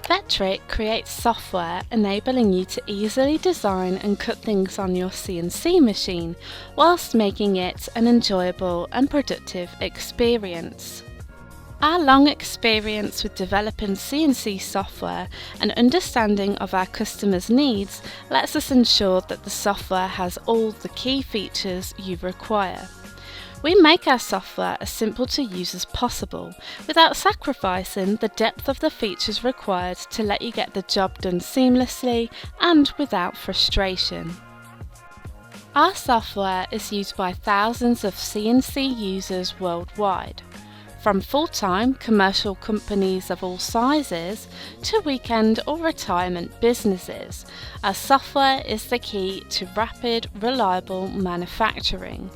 Vectric creates software enabling you to easily design and cut things on your CNC machine, whilst making it an enjoyable and productive experience. Our long experience with developing CNC software and understanding of our customers' needs lets us ensure that the software has all the key features you require. We make our software as simple to use as possible, without sacrificing the depth of the features required to let you get the job done seamlessly and without frustration. Our software is used by thousands of CNC users worldwide, from full-time commercial companies of all sizes to weekend or retirement businesses. Our software is the key to rapid, reliable manufacturing.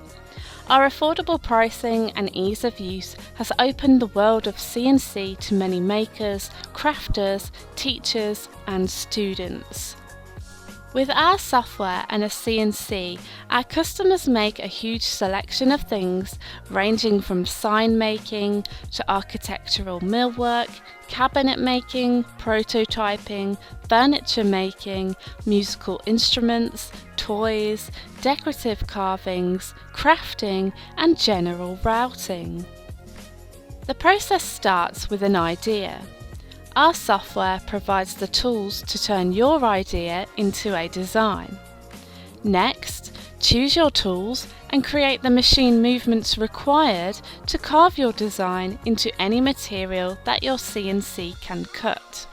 Our affordable pricing and ease of use has opened the world of CNC to many makers, crafters, teachers and students. With our software and a CNC, our customers make a huge selection of things ranging from sign making to architectural millwork, cabinet making, prototyping, furniture making, musical instruments, toys, decorative carvings, crafting and general routing. The process starts with an idea. Our software provides the tools to turn your idea into a design. Next, choose your tools and create the machine movements required to carve your design into any material that your CNC can cut.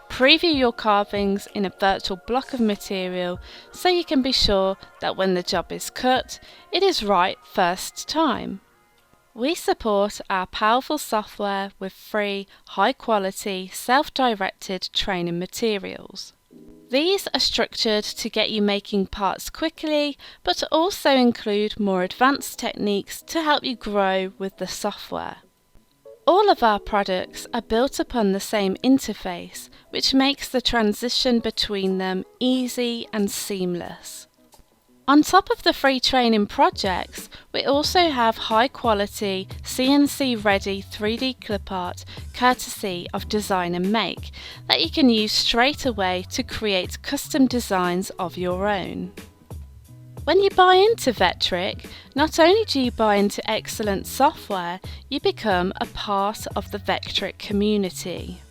Preview your carvings in a virtual block of material so you can be sure that when the job is cut, it is right first time. We support our powerful software with free, high-quality, self-directed training materials. These are structured to get you making parts quickly, but also include more advanced techniques to help you grow with the software. All of our products are built upon the same interface, which makes the transition between them easy and seamless. On top of the free training projects, we also have high-quality, CNC-ready 3D clip art courtesy of Design and Make that you can use straight away to create custom designs of your own. When you buy into Vectric, not only do you buy into excellent software, you become a part of the Vectric community,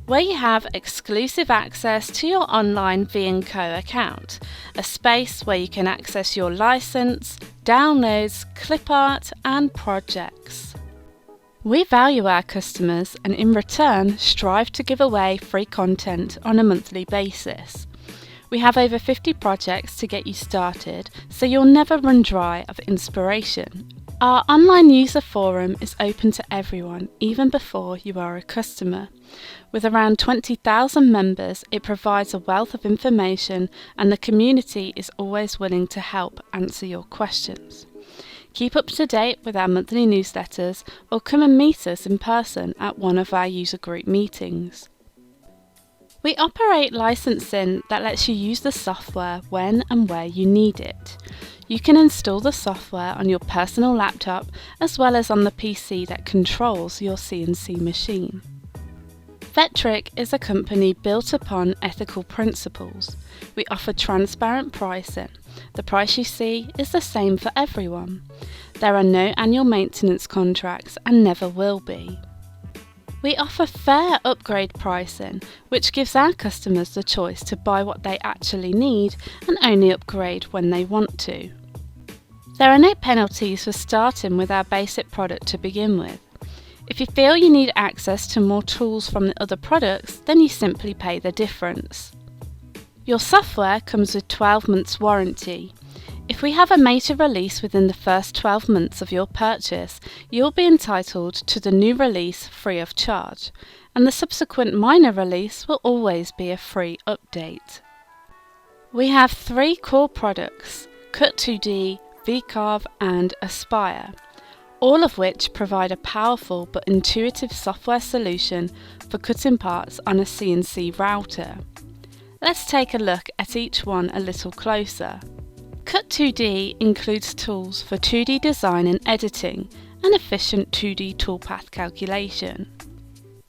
where you have exclusive access to your online V&Co account, a space where you can access your license, downloads, clip art and projects. We value our customers and in return strive to give away free content on a monthly basis. We have over 50 projects to get you started, so you'll never run dry of inspiration. Our online user forum is open to everyone, even before you are a customer. With around 20,000 members, it provides a wealth of information and the community is always willing to help answer your questions. Keep up to date with our monthly newsletters or come and meet us in person at one of our user group meetings. We operate licensing that lets you use the software when and where you need it. You can install the software on your personal laptop as well as on the PC that controls your CNC machine. Vectric is a company built upon ethical principles. We offer transparent pricing. The price you see is the same for everyone. There are no annual maintenance contracts and never will be. We offer fair upgrade pricing, which gives our customers the choice to buy what they actually need and only upgrade when they want to. There are no penalties for starting with our basic product to begin with. If you feel you need access to more tools from the other products, then you simply pay the difference. Your software comes with 12 months warranty. If we have a major release within the first 12 months of your purchase, you'll be entitled to the new release free of charge, and the subsequent minor release will always be a free update. We have 3 core products, Cut2D, VCarve and Aspire, all of which provide a powerful but intuitive software solution for cutting parts on a CNC router. Let's take a look at each one a little closer. Cut2D includes tools for 2D design and editing and efficient 2D toolpath calculation.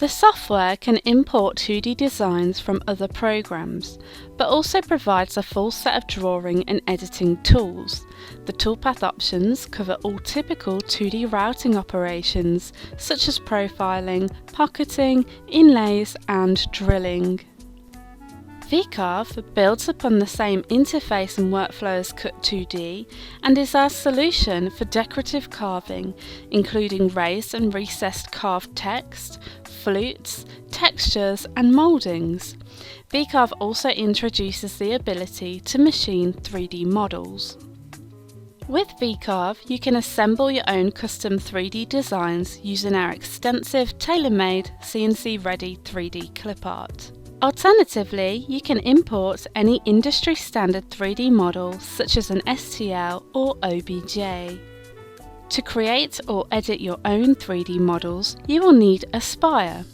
The software can import 2D designs from other programs, but also provides a full set of drawing and editing tools. The toolpath options cover all typical 2D routing operations such as profiling, pocketing, inlays and drilling. VCarve builds upon the same interface and workflow as Cut2D and is our solution for decorative carving, including raised and recessed carved text, flutes, textures and mouldings. VCarve also introduces the ability to machine 3D models. With VCarve, you can assemble your own custom 3D designs using our extensive tailor-made CNC-ready 3D clip art. Alternatively, you can import any industry-standard 3D model such as an STL or OBJ. To create or edit your own 3D models, you will need Aspire.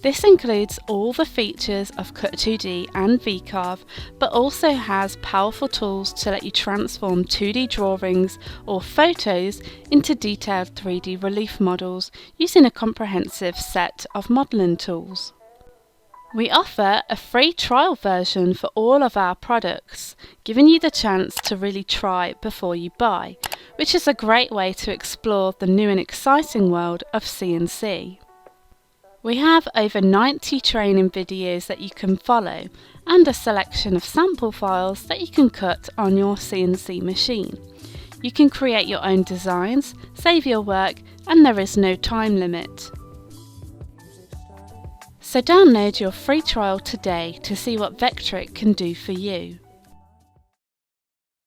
This includes all the features of Cut2D and VCarve, but also has powerful tools to let you transform 2D drawings or photos into detailed 3D relief models using a comprehensive set of modelling tools. We offer a free trial version for all of our products, giving you the chance to really try before you buy, which is a great way to explore the new and exciting world of CNC. We have over 90 training videos that you can follow and a selection of sample files that you can cut on your CNC machine. You can create your own designs, save your work, and there is no time limit. So download your free trial today to see what Vectric can do for you.